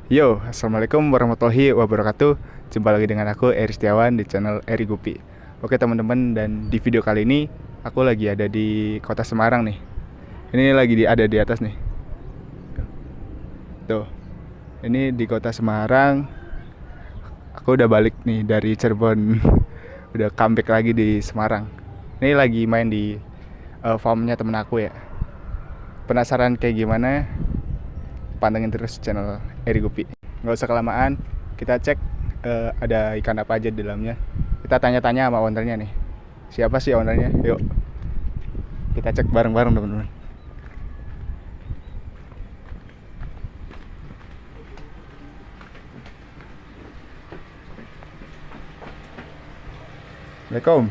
Yo, assalamualaikum warahmatullahi wabarakatuh. Jumpa lagi dengan aku Eri Setiawan di channel Eri Gupi. Oke teman-teman, dan di video kali ini aku lagi ada di kota Semarang nih. Ini lagi ada di atas nih. Tuh, ini di kota Semarang. Aku udah balik nih dari Cirebon. Udah comeback lagi di Semarang. Ini lagi main di farmnya temen aku ya. Penasaran kayak gimana? Pantengin terus channel Eri Gupi. Nggak usah kelamaan, kita cek ada ikan apa aja di dalamnya. Kita tanya-tanya sama ownernya nih. Siapa sih ownernya? Yuk, kita cek bareng-bareng teman-teman. Assalamualaikum.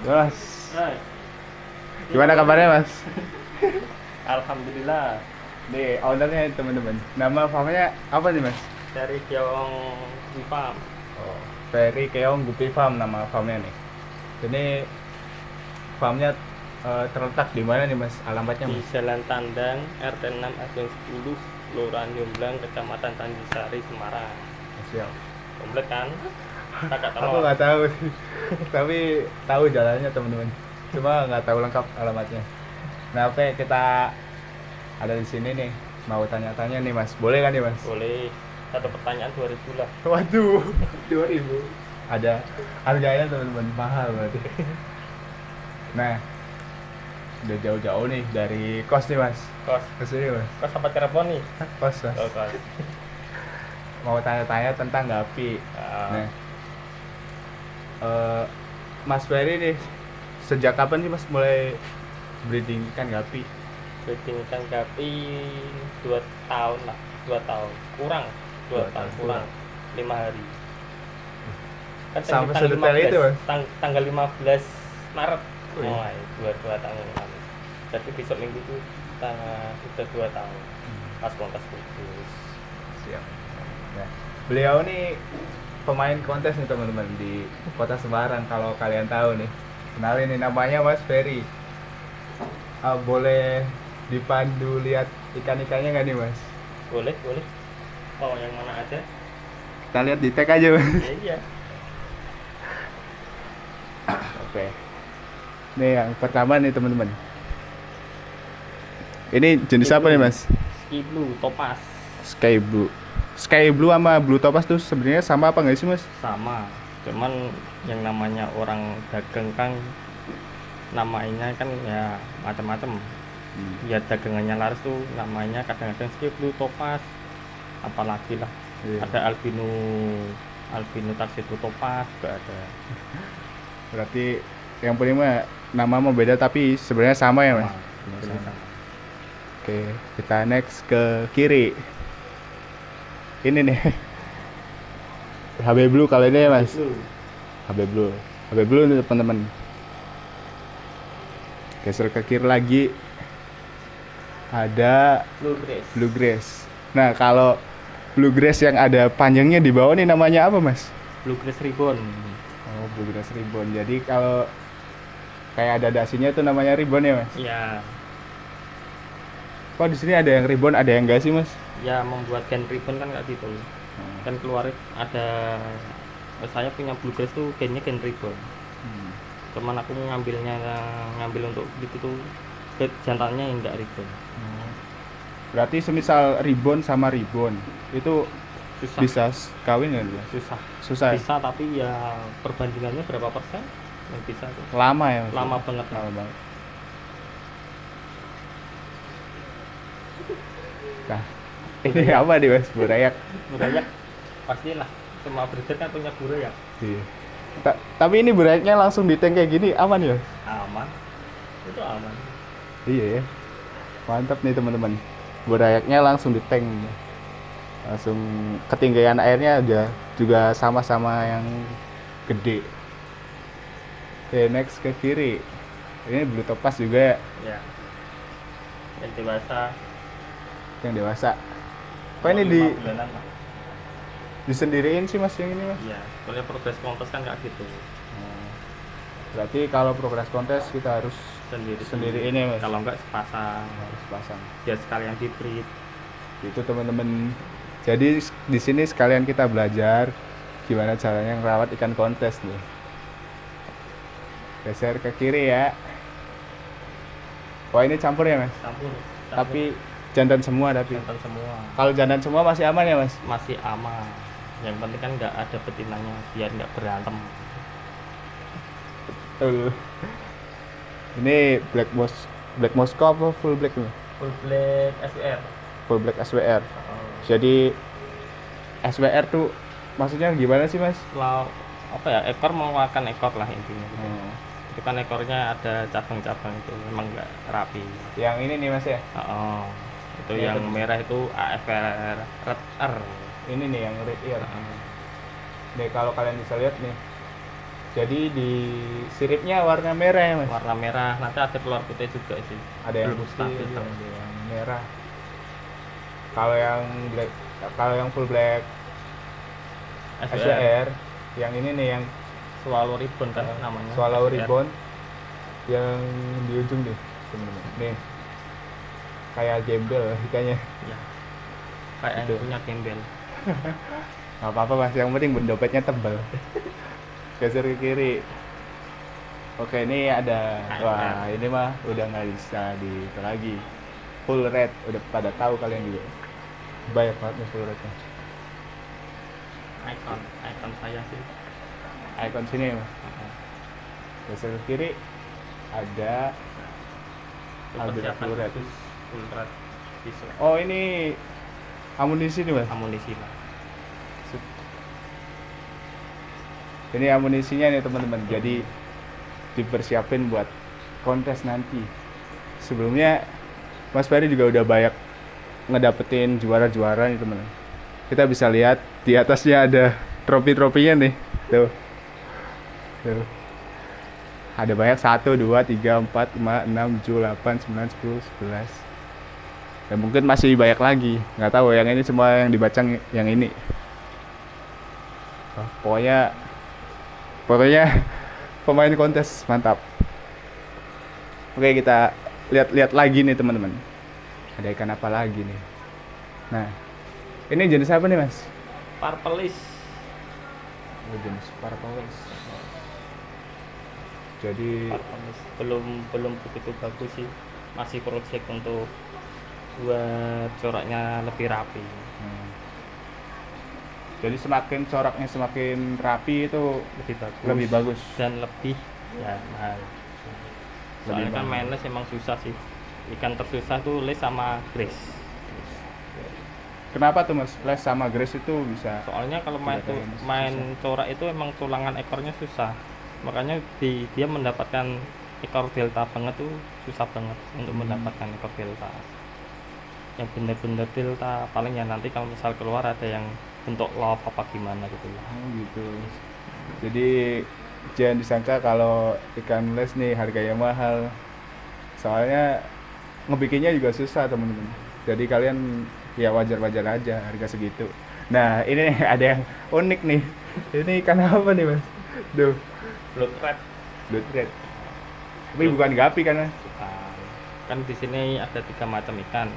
Mas, Hai. gimana kabarnya Mas? Alhamdulillah. Nih ownernya teman-teman. Nama farmnya apa nih Mas? Dari Kiong Farm Oh, Ferry Keong Gupi Farm nama farmnya nih. Ini farmnya terletak di mana nih Mas? Alamatnya di Mas? Jalan Tandang RT 6 RT 10 Kelurahan Jomblang Kecamatan Tanjungsari Semarang. Siap. Komplit kan? Kakak Aku tahu. nggak tahu sih, tapi tahu jalannya teman-teman. Cuma nggak tahu lengkap alamatnya. Nah, oke, kita ada di sini nih. Mau tanya-tanya nih Mas, boleh kan nih Mas? Boleh. Satu pertanyaan 2000 lah. Waduh, 2000. Ada harganya teman-teman, mahal berarti. Nah, udah jauh-jauh nih dari kos nih Mas. Kos. Ke sini Mas. Kos apa Cirebon nih? Kos Mas. Oh, kos. Mau tanya-tanya tentang gapi. Nah, Mas Ferry nih, sejak kapan sih Mas mulai breeding ikan gapi? Breeding ikan gapi 2 tahun lah. 2 tahun. Kurang. 2 Dua tahun tahun kurang. 5 hari. Kan Sampai tanggal sedetail 15, itu, Mas? tanggal 15 Maret Oh, iya. mulai 2 tahun yang lalu. Jadi besok minggu itu udah 2 tahun. Pas kontes kudus. Siap. Nah, beliau nih pemain kontes nih teman-teman di kota Semarang, kalau kalian tahu nih. Kenalin nih, namanya Mas Ferry. Boleh dipandu lihat ikan-ikannya nggak nih Mas? Boleh, boleh. Oh, yang mana aja? Kita lihat di tag aja Mas. Ya, iya. Oke. Nih yang pertama nih teman-teman. Ini jenis apa nih Mas? Ski blue, topaz. Sky Blue. Sky Blue sama Blue Topaz tuh sebenarnya sama apa nggak sih Mas? Sama. Cuman yang namanya orang dagang kan namanya kan ya macam-macam. Ya dagangannya laris tuh namanya kadang-kadang ski blue, topaz, apalagi lah. Iya. Ada albino tuxedo topaz juga ada. Berarti yang paling mah nama mau beda tapi sebenarnya sama ya Mas? Jenisnya sama. Oke, kita next ke kiri. Ini nih. HB Blue kali ini ya Mas. Blue. HB Blue. HB Blue nih teman-teman. Geser ke kiri lagi. Ada Blue grace. Blue Grace. Nah, kalau Blue Grace yang ada panjangnya di bawah nih namanya apa Mas? Blue grace ribbon. Oh, Blue Grace Ribbon. Jadi kalau kayak ada dasinya itu namanya ribbon ya Mas? Ya, Kok di sini ada yang ribbon, ada yang enggak sih, Mas? Ya membuat gen ribbon kan kayak gitu. Kan keluar ada saya punya bluegrass tuh gennya gen ribbon. Cuman aku ngambil untuk gitu tuh jantannya yang enggak ribbon. Berarti semisal ribbon sama ribbon itu Susah. bisa kawin nggak dia? Susah. Susah. Ya? Bisa tapi ya perbandingannya berapa persen yang bisa tuh. Lama ya, Mas? Lama banget. Lama banget. Nah, ini apa nih, Mas? Burayak. Burayak pastilah semua breeder kan punya burayak. Iya. Tapi ini burayaknya langsung di tank kayak gini aman ya? Aman. Itu aman. Iya ya. Mantap nih teman-teman. Burayaknya langsung di tank. Langsung ketinggian airnya juga sama-sama yang gede. Oke, next ke kiri. Ini blue topaz juga Ya. Yang dewasa. yang dewasa. Kok ini di 5 bulanan lah. disendiriin sih Mas yang ini, Mas? Iya, soalnya progres kontes kan kayak gitu. Berarti kalau progres kontes kita harus sendiri ini, Mas. Kalau enggak sepasang. Harus pasang. Ya sekalian hybrid. Itu teman-teman. Jadi di sini sekalian kita belajar gimana caranya ngerawat ikan kontes nih. Geser ke kiri ya. Wah, ini campur ya, Mas? Campur. Tapi jantan semua tapi. jantan semua. Kalau jantan semua masih aman ya, Mas? Masih aman. Yang penting kan nggak ada betinanya biar nggak berantem. Betul. Ini Black Moscow apa full black nih? Full black SWR. Full black SWR. Jadi SWR tuh maksudnya gimana sih, Mas? Kalau apa ya, ekor mengeluarkan ekor lah intinya. Itu kan ekornya ada cabang-cabang itu memang nggak rapi. Yang ini nih, Mas ya. Itu Ini yang apa? merah itu AFR Red R. Ini nih yang red ear. Nih kalau kalian bisa lihat nih. Jadi di siripnya warna merah ya, Mas. Warna merah, nanti ada keluar putih juga sih. Ada yang Belum putih, stabil ada sama. yang merah. Kalau yang full black SWR, yang ini nih yang Swallow ribbon kan namanya. swallow SWR. ribbon yang di ujung nih, teman-teman. Nih. Kayak gembel ikannya. Ya. Kayak yang Gitu. punya gembel. Nggak apa-apa, Mas, yang penting dompetnya tebal. Geser ke kiri. Oke, ini ada. Wah, ini mah udah nggak bisa di itu lagi. Full red, udah pada tahu kalian juga. Banyak banget nih full rednya. Icon saya sih. Icon sini, Mas. Geser ke kiri ada Albino Persiapan full red. khusus full red visual. Oh, ini amunisi nih, Mas. Amunisi lah. Ini amunisinya nih, teman-teman. Jadi dipersiapin buat kontes nanti. Sebelumnya Mas Ferry juga udah banyak ngedapetin juara-juara nih, teman-teman. Kita bisa lihat di atasnya ada trofi-trofinya nih. Tuh. Tuh. Ada banyak 1 2 3 4 5 6 7 8 9 10 11. Dan mungkin masih banyak lagi. Nggak tahu, yang ini semua yang dibacang yang ini. Oh, pokoknya pemain kontes mantap. Oke, kita lihat lagi nih, teman-teman. Ada ikan apa lagi nih? Nah, ini jenis apa nih, Mas? Purplish. Oh, jenis parpolis. Jadi Purplish. Belum begitu bagus sih. Masih project untuk buat coraknya lebih rapi. jadi semakin coraknya semakin rapi itu Lebih bagus. lebih bagus. Dan lebih ya mahal. Soalnya kan main les emang susah sih. Ikan tersusah tuh les sama grace. Kenapa tuh, Mas? Les sama grace itu bisa? Soalnya kalau main Tidak kayak main susah. corak itu emang tulangan ekornya susah. Makanya dia mendapatkan ekor delta banget tuh susah banget untuk mendapatkan ekor delta. Yang bener-bener delta paling ya nanti kalau misal keluar ada yang bentuk love apa gimana gitu ya. Oh, gitu. Jadi jangan disangka kalau ikan les nih harganya mahal. Soalnya ngebikinnya juga susah, teman-teman. Jadi kalian ya wajar-wajar aja harga segitu. Nah, ini ada yang unik nih. Ini ikan apa nih, Mas? Duh, Blood red blood red. Tapi bukan gapi kan, Mas? bukan. Kan di sini ada 3 macam ikan,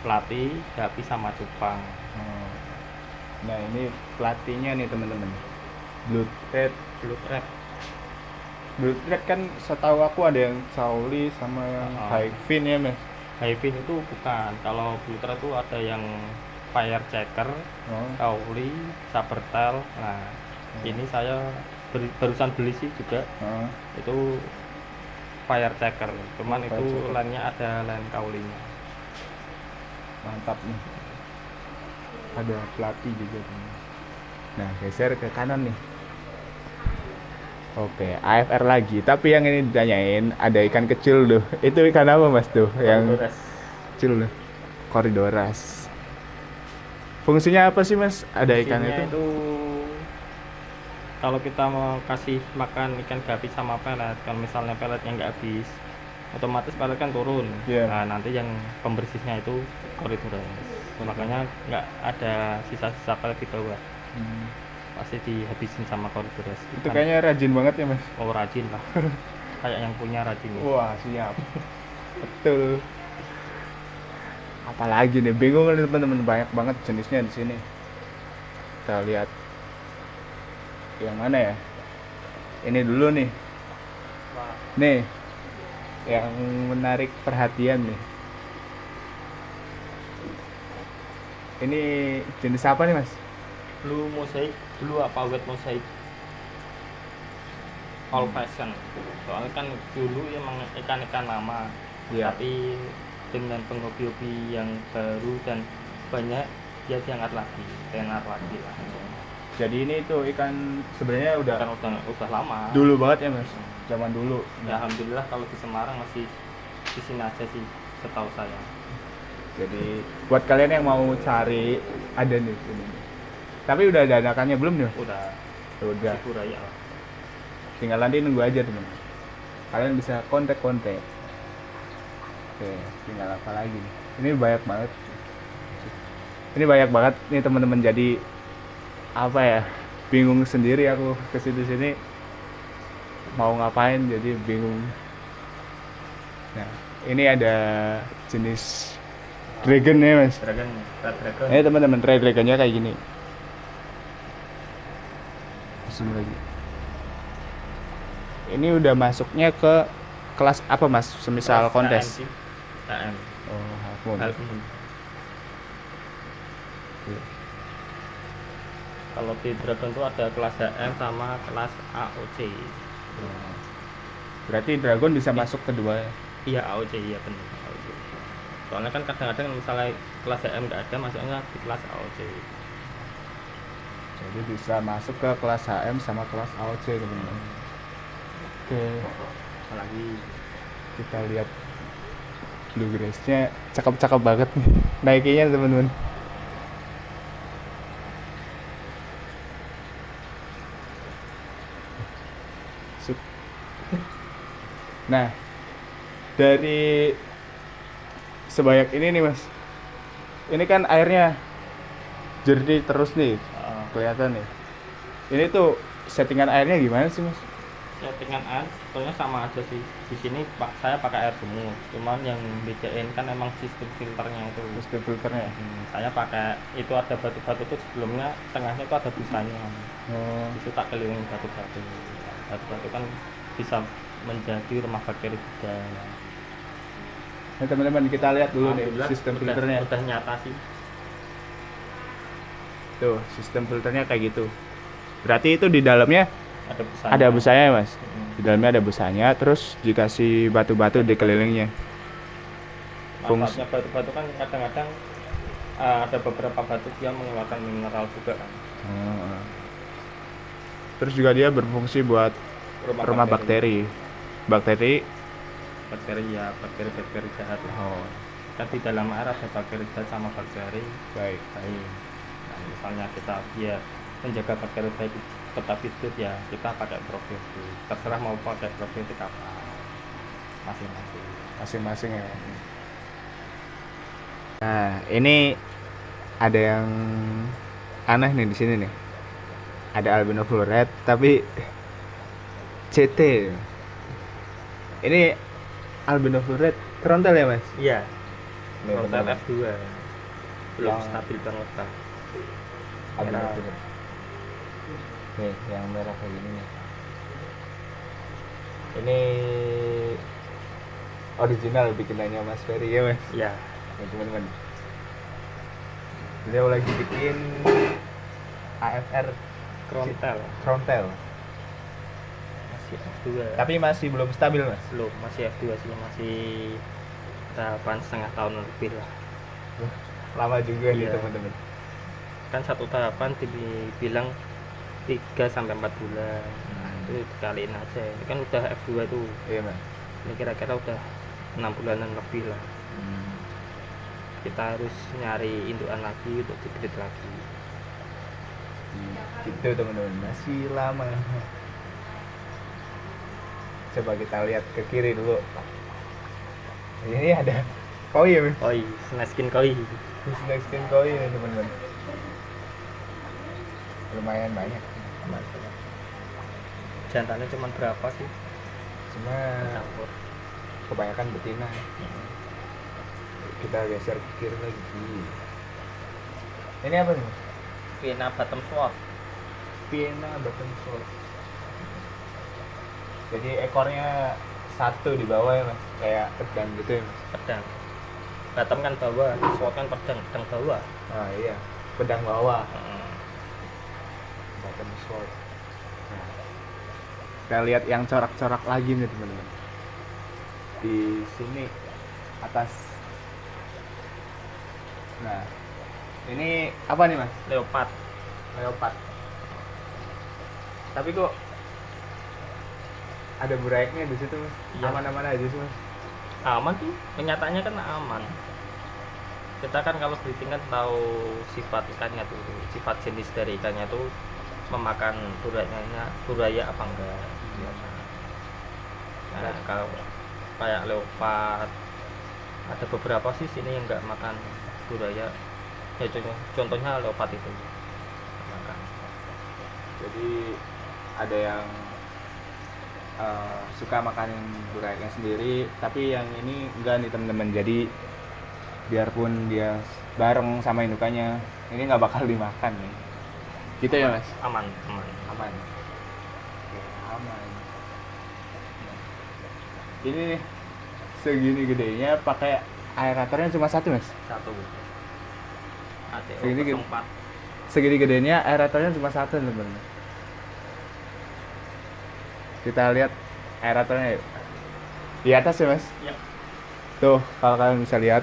pelati, gapi, sama cupang. Oh. Nah ini pelatihnya nih teman-teman, blue thread. Blue crab. Blue thread kan setahu aku ada yang sauli sama yang high fin ya mas. Hyphin itu bukan. Kalau blue crab itu ada yang fire checker, kauli, sabertail. Nah, ini saya barusan beli sih juga. Itu fire checker. Cuman itu checker. lainnya ada lain kaulinya. Mantap nih. Ada pelatih juga. Nah geser ke kanan nih. Oke, AFR lagi. Tapi yang ini ditanyain ada ikan kecil tuh. Itu ikan apa mas tuh? Yang Koridoras. kecil tuh. Koridoras. Fungsinya apa sih mas? Ada ikan Fungsinya itu? Kalau kita mau kasih makan ikan gapi sama pelet, kalau misalnya peletnya nggak habis, otomatis pelet kan turun. Nah nanti yang pembersihnya itu koridoras. Makanya nggak ada sisa-sisa pelet di bawah. Pasti dihabisin sama koridoras. Itu kayaknya rajin banget ya mas? Oh rajin lah. Kayak yang punya rajin. Wah siap. Betul. Apalagi nih, bingung nih teman-teman, banyak banget jenisnya di sini. Kita lihat yang mana ya? Ini dulu nih. Nih, yang menarik perhatian nih. Ini jenis apa nih mas? Blue mosaic, blue apa white mosaic? Old fashion. Soalnya kan dulu emang ikan-ikan lama. Tapi dengan penghobi-hobi yang baru dan banyak, dia diangkat lagi, tenar lagi lah. Jadi ini tuh ikan sebenarnya udah lama. Dulu banget ya mas, zaman dulu. Ya alhamdulillah kalau di Semarang masih di sini aja sih, setahu saya. Jadi buat kalian yang mau cari ada nih sini. Tapi udah ada anakannya belum nih? Udah. Raya lah. Tinggal nanti nunggu aja teman. Kalian bisa kontak-kontak. Oke, tinggal apa lagi nih? Ini banyak banget. Ini banyak banget nih teman-teman, jadi apa ya, bingung sendiri aku ke sini mau ngapain, jadi bingung. Nah ini ada jenis dragon ya mas. Red dragon. Ini teman-teman, red dragonnya kayak gini. Zoom lagi. Ini udah masuknya ke kelas apa mas? Semisal kontes. HM. Oh, hakun. Kalau di dragon tuh ada kelas HM sama kelas AOC. Berarti dragon bisa masuk kedua? Iya AOC, iya benar AOC. Soalnya kan kadang-kadang misalnya kelas HM nggak ada, masuknya di kelas AOC. Jadi bisa masuk ke kelas HM sama kelas AOC teman-teman. Oke. Apalagi kita lihat bluegrass-nya cakep-cakep banget nih. Naikinya teman-teman. Nah, dari sebanyak ini nih mas, ini kan airnya jernih terus nih, kelihatan nih. Ini tuh settingan airnya gimana sih mas? settingan air sebetulnya sama aja sih. Di sini saya pakai air sumur, cuman yang bedain kan emang sistem filternya itu. Sistem filternya? Saya pakai itu, ada batu-batu tuh sebelumnya tengahnya itu ada busanya. Itu tak keliling batu-batu. Batu-batu kan bisa menjadi rumah bakteri juga. Nah teman-teman, kita lihat dulu nih sistem filternya. Udah nyata sih. Tuh sistem filternya kayak gitu. Berarti itu di dalamnya ada busanya mas. Di dalamnya ada busanya, terus dikasih batu-batu di kelilingnya. Manfaatnya batu-batu kan kadang-kadang ada beberapa batu dia mengeluarkan mineral juga kan. Terus juga dia berfungsi buat rumah bakteri ya, bakteri jahat lah. Kan di dalam air ada bakteri jahat sama bakteri baik. Nah, misalnya kita biar menjaga bakteri baik tetap hidup ya, kita pakai probiotik. Terserah mau pakai probiotik apa, masing-masing ya. Nah ini ada yang aneh nih di sini nih. Ada albino full red tapi CT. Ini albino full red Kerontel ya mas? Iya, Nih, frontal teman-teman. F2 belum Yang- stabil banget lah. Ada Merah. tuh. Nih yang merah kayak gini nih. Ini original bikinannya Mas Ferry ya mas. Iya, Nih, teman-teman. Beliau lagi bikin AFR frontal Frontel. masih F2. Tapi masih belum stabil mas. belum, masih F2 sih, masih tahapan setengah tahun lebih lah. Lama juga nih Iya. teman-teman. Kan satu tahapan dibilang 3 sampai 4 bulan. Nah, itu dikaliin aja. Ini kan udah F2 tuh. Iya mas. Ini kira-kira udah 6 bulanan lebih lah. Kita harus nyari indukan lagi untuk dibreed lagi. Gitu teman-teman, masih lama. Coba kita lihat ke kiri dulu. Ini ada koi ya mas. Koi, skin koi. Selection koi ini teman-teman. Lumayan banyak. Jantannya cuma berapa sih? Cuma Campur. kebanyakan betina. Kita geser ke kiri lagi. Ini apa nih mas? Vienna bottom sword. Vienna bottom sword. Jadi ekornya satu di bawah ya mas, kayak pedang gitu ya mas. Pedang. Bottom kan bawah, sword kan pedang bawah. Ah iya, pedang bawah. Heeh. Bottom sword. Nah, kita lihat yang corak-corak lagi nih teman-teman. Di sini atas. Nah, ini apa nih mas? Leopard. Leopard. Tapi kok ada buraiknya di situ mas? Iya. Aman-aman aja sih mas. Aman sih, kenyataannya kan aman. Kita kan kalau breeding kan tahu sifat ikannya tuh, sifat jenis dari ikannya tuh memakan buraya apa enggak. Nah, kalau kayak leopard ada beberapa sih sini yang enggak makan buraya. Ya contohnya leopard itu makan. Jadi ada yang suka makanin buraiknya sendiri, tapi yang ini enggak nih teman-teman. Jadi biarpun dia bareng sama indukannya, ini nggak bakal dimakan nih. Gitu ya mas? Aman. Aman. Oke, aman. Ini nih, segini gedenya pakai aeratornya cuma satu mas. Satu. ATO Segini gitu. 04. Segini gedenya aeratornya cuma satu teman-teman. Kita lihat aeratornya yuk. Di atas ya mas. Yap. Tuh kalau kalian bisa lihat.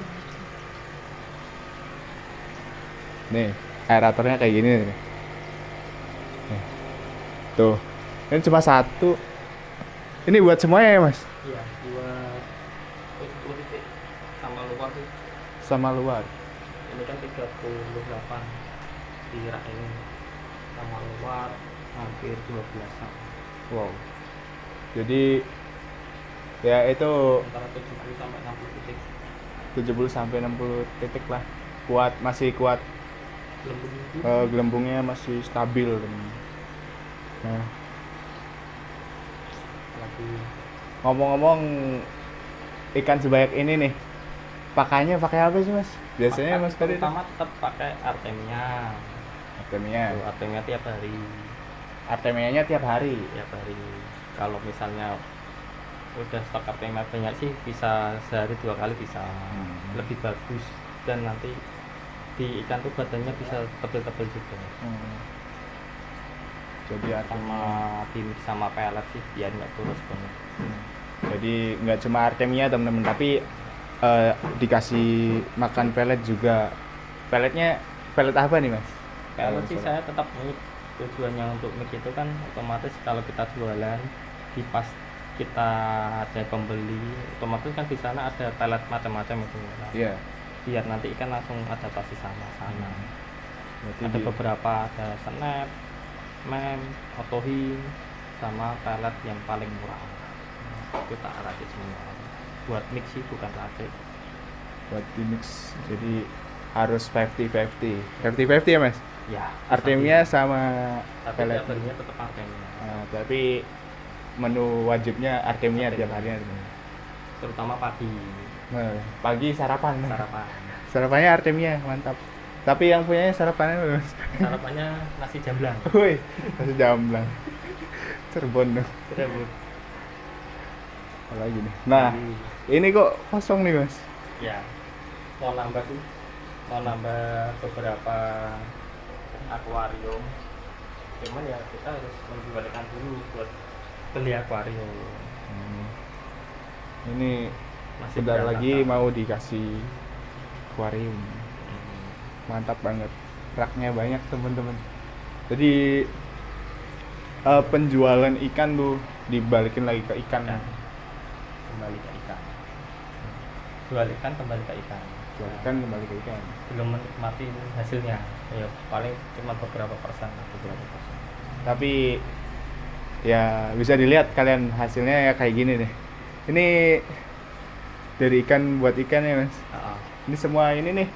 Nih aeratornya kayak gini nih. Nih. Tuh ini cuma satu. Ini buat semuanya ya mas? Iya, buat 10 titik sama luar tuh. Sama luar. Ini kan 38 di rak ini, sama luar hampir 12-an, Wow. Jadi ya itu antara 70 sampai 60 titik. 70 sampai 60 titik lah. Kuat, masih kuat. Lembut itu Gelembungnya masih stabil teman. Nah, lagi ngomong-ngomong ikan sebanyak ini nih, pakannya pakai apa sih mas? Biasanya mas Ferry pertama tetap pakai Artemia. Artemia. Tuh, Artemia tiap hari. Artemianya tiap hari. Tiap hari. Kalau misalnya udah stok Artemia banyak sih bisa sehari 2 kali bisa. Lebih bagus dan nanti di ikan tuh badannya bisa tebel-tebel juga. Jadi Sama Artemia. tim sama pelet sih biar nggak kurus banget. Jadi nggak cuma Artemia teman-teman, tapi dikasih makan pelet juga. Peletnya pelet apa nih mas? Kalau sih saya tetap mix. Tujuannya untuk mix itu kan otomatis kalau kita jualan di pas kita ada pembeli, otomatis kan di sana ada pelet macam-macam itu. Nah, Iya. biar nanti ikan langsung adaptasi sama sana. Berarti Ada beberapa, ada snap, mem, otohin, sama pelet yang paling murah. Itu tak racik semua. Buat mix sih bukan racik. buat di mix. Jadi harus 50-50. 50-50 ya mas? Ya. Artemia sama tapi pelet. tiap harinya tetap Artemia. Tapi menu wajibnya Artemia tiap harinya. Terutama pagi. Nah, pagi sarapan. sarapan. Sarapannya Artemia, mantap. Tapi yang punyanya sarapannya apa, Mas? Sarapannya nasi jamblang. Woi, nasi jamblang. Cirebon dong. Cirebon. Apa lagi nih? Nah, ini kok kosong nih, Mas. Ya, mau nambah sih, mau nambah beberapa akuarium. Cuman ya kita harus menjualkan dulu buat beli akuarium. Ini Masih bentar lagi berantakan. mau dikasih akuarium. Mantap banget. Raknya banyak, teman-teman. Jadi penjualan ikan tuh dibalikin lagi ke ikan. Ikan. Kembali ke ikan. Jual ikan kembali ke ikan. Jual ikan kembali ke ikan. Belum menikmati hasilnya. Ya paling cuma beberapa persen. Tapi ya bisa dilihat kalian hasilnya ya kayak gini deh. Ini dari ikan buat ikan ya, Mas. Ini semua ini nih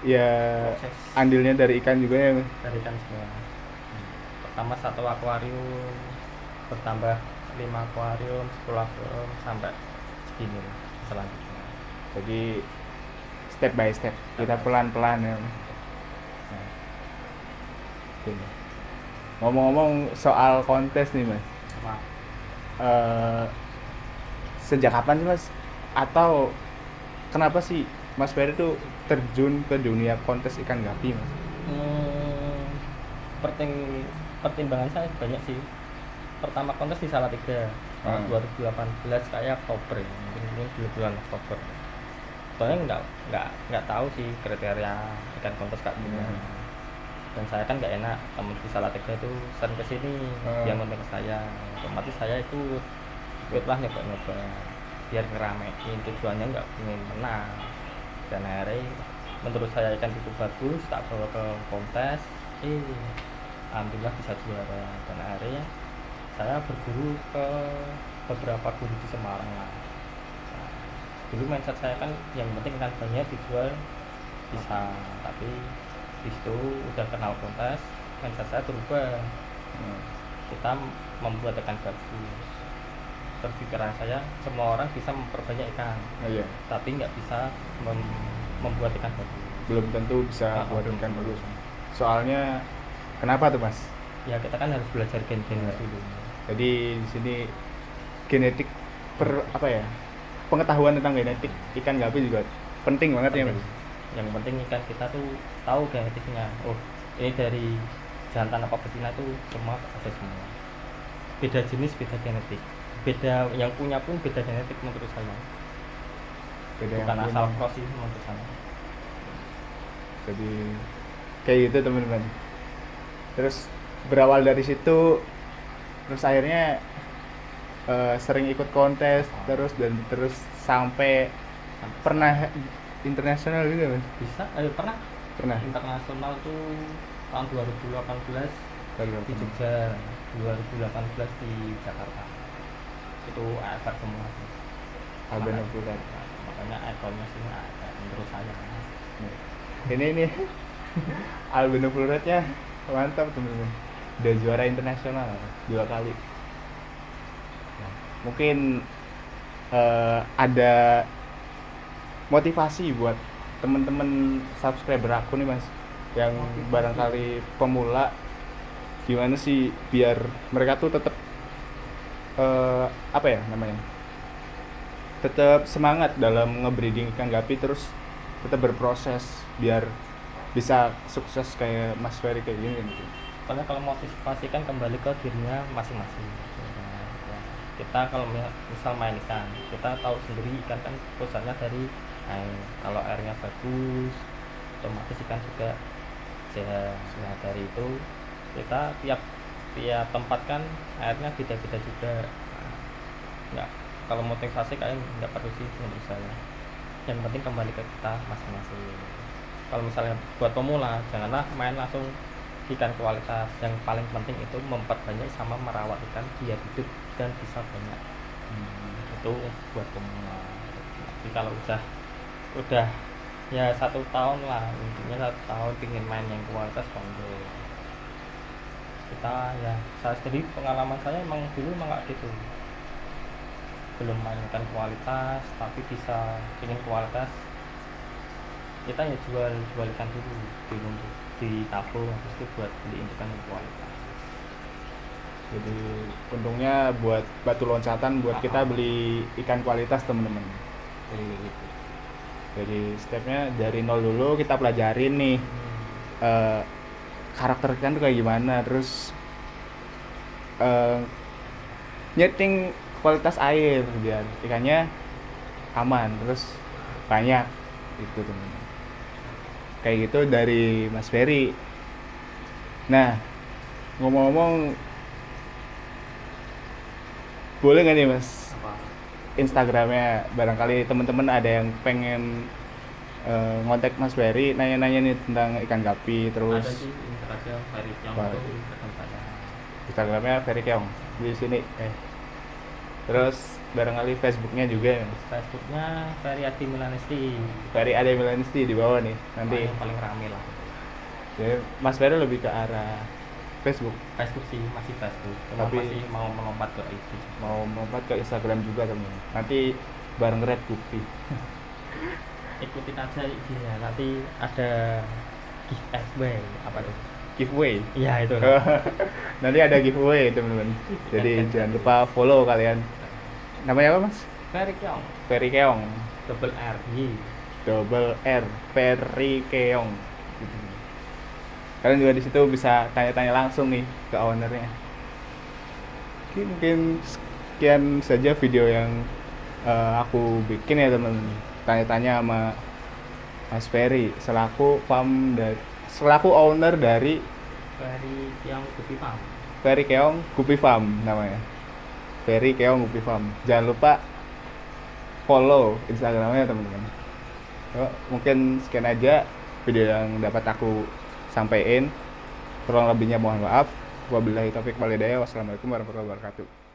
ya Proses andilnya dari ikan juga ya, Mas. dari ikan semua. Pertama 1 akuarium, bertambah 5 akuarium, 10 akuarium sampai segini selanjutnya. Jadi step by step kita pelan-pelan ya, Mas. Nah, gini. Ngomong-ngomong soal kontes nih, Mas. Sama Sejak kapan sih, Mas? Atau kenapa sih Mas Ferry tuh terjun ke dunia kontes ikan gapi, Mas? pertimbangan saya banyak sih. Pertama kontes di Salatiga tahun 2018 kayak Oktober, mungkin bulan Oktober. Soalnya nggak tahu sih kriteria ikan kontes kayak gimana. Dan saya kan nggak enak, temen di Salatiga itu sering kesini, dia ngundang saya, otomatis saya ikutlah nyoba-nyoba biar ngeramein, tujuannya nggak ingin menang. Dan akhirnya menurut saya ikan itu bagus, tak bawa ke kontes, alhamdulillah bisa juara. Dan akhirnya saya berguru ke beberapa guru di Semarang lah. Nah, dulu mindset saya kan yang penting ikan banyak dijual bisa, tapi di situ udah kenal kontes, mindset saya berubah. Kita membuat ikan bagus. Perpikiran saya semua orang bisa memperbanyak ikan, Iya. tapi nggak bisa membuat ikan bagus. Belum tentu bisa buat ikan bagus. Soalnya kenapa tuh, Mas? Ya kita kan harus belajar gen-gen dulu. Jadi di sini genetik pengetahuan tentang genetik ikan gapi juga penting banget ya, Mas. Yang penting ikan kita tuh tahu genetiknya. Oh, ini dari jantan apa betina tuh semua ada semua. Beda jenis, beda genetik. Beda yang punya pun beda genetik menurut saya. Beda Bukan yang asal punya. cross sih menurut saya. Jadi kayak gitu, teman-teman. Terus berawal dari situ, terus akhirnya sering ikut kontes terus sampai pernah internasional juga, Mas. Bisa pernah internasional tuh tahun 2018 di Jogja, 2018 di Jakarta. Itu effort semua sih. Benar bukan. Makanya ikonnya sih menurut saya. Ini nih albino Fluoretnya mantap, teman-teman. Udah juara internasional 2 kali. Nah, mungkin ada motivasi buat teman-teman subscriber aku nih, Mas, yang barangkali pemula, gimana sih biar mereka tuh tetap tetap semangat dalam ngebreeding ikan gapi, terus tetap berproses biar bisa sukses kayak Mas Ferry kayak gini gitu. Soalnya kalau motivasi kan kembali ke dirinya masing-masing. Ya, kita kalau misal main ikan, kita tahu sendiri ikan kan pusatnya dari air. Kalau airnya bagus, otomatis ikan juga sehat. Nah dari itu kita tiap tempat kan airnya beda-beda juga. Nggak, kalau motivasi kalian nggak perlu sih menurut saya. Yang penting kembali ke kita masing-masing. Kalau misalnya buat pemula, janganlah main langsung ikan kualitas. Yang paling penting itu memperbanyak sama merawat ikan biar hidup dan bisa banyak. Itu buat pemula. Tapi kalau udah ya 1 tahun lah, intinya 1 tahun ingin main yang kualitas monggo. Kita ya saya sendiri pengalaman saya emang dulu emang kayak gitu. belum mainkan kualitas tapi bisa ingin kualitas, kita ya jualkan dulu dulu ditabung habis itu buat beli ikan yang kualitas. Jadi untungnya buat batu loncatan buat kita beli ikan kualitas teman-teman. Jadi gitu. Jadi stepnya dari nol dulu kita pelajarin nih eh, karakter ikan tuh kayak gimana, terus nyeting kualitas air biar ikannya aman terus banyak itu teman-teman. Kayak gitu dari Mas Ferry. Nah, ngomong-ngomong, boleh nggak nih Mas Apa? Instagramnya, barangkali teman-teman ada yang pengen ngontak Mas Ferry, nanya-nanya nih tentang ikan gapi, terus Ada sih Instagram Ferry Keong Wah. itu Instagram saya. Instagramnya Ferry Keong di sini. Terus barangkali Facebooknya juga, Facebooknya Ferry Adi Milanesti. Ferry ada Milanesti di bawah nih. Nanti Paling rame lah. jadi Mas Ferry lebih ke arah Facebook, Facebook sih masih Facebook. Cuma Tapi- masih mau melompat ke itu. mau melompat ke Instagram juga teman. Nanti bareng Red Guppy. Ikutin aja IG-nya. Nanti ada giveaway apa tuh? Giveaway. Iya itu. Nanti ada giveaway teman-teman. Jadi jangan lupa follow kalian. Namanya apa Mas? Ferry Keong. Ferry Keong. Double R. Y. Double R. Ferry Keong. Gitu. Kalian juga di situ bisa tanya-tanya langsung nih ke ownernya. Oke, mungkin sekian saja video yang aku bikin ya teman-teman. Tanya-tanya sama Mas Ferry selaku owner dari Ferry Keong Gupi Farm. Ferry Keong Guppy Farm namanya. Ferry Keong Guppy Farm. Jangan lupa follow Instagramnya teman-teman. Mungkin sekian aja video yang dapat aku sampaikan. Kurang lebihnya mohon maaf. Wabillahi taufiq wal hidayah. Wassalamualaikum warahmatullahi wabarakatuh.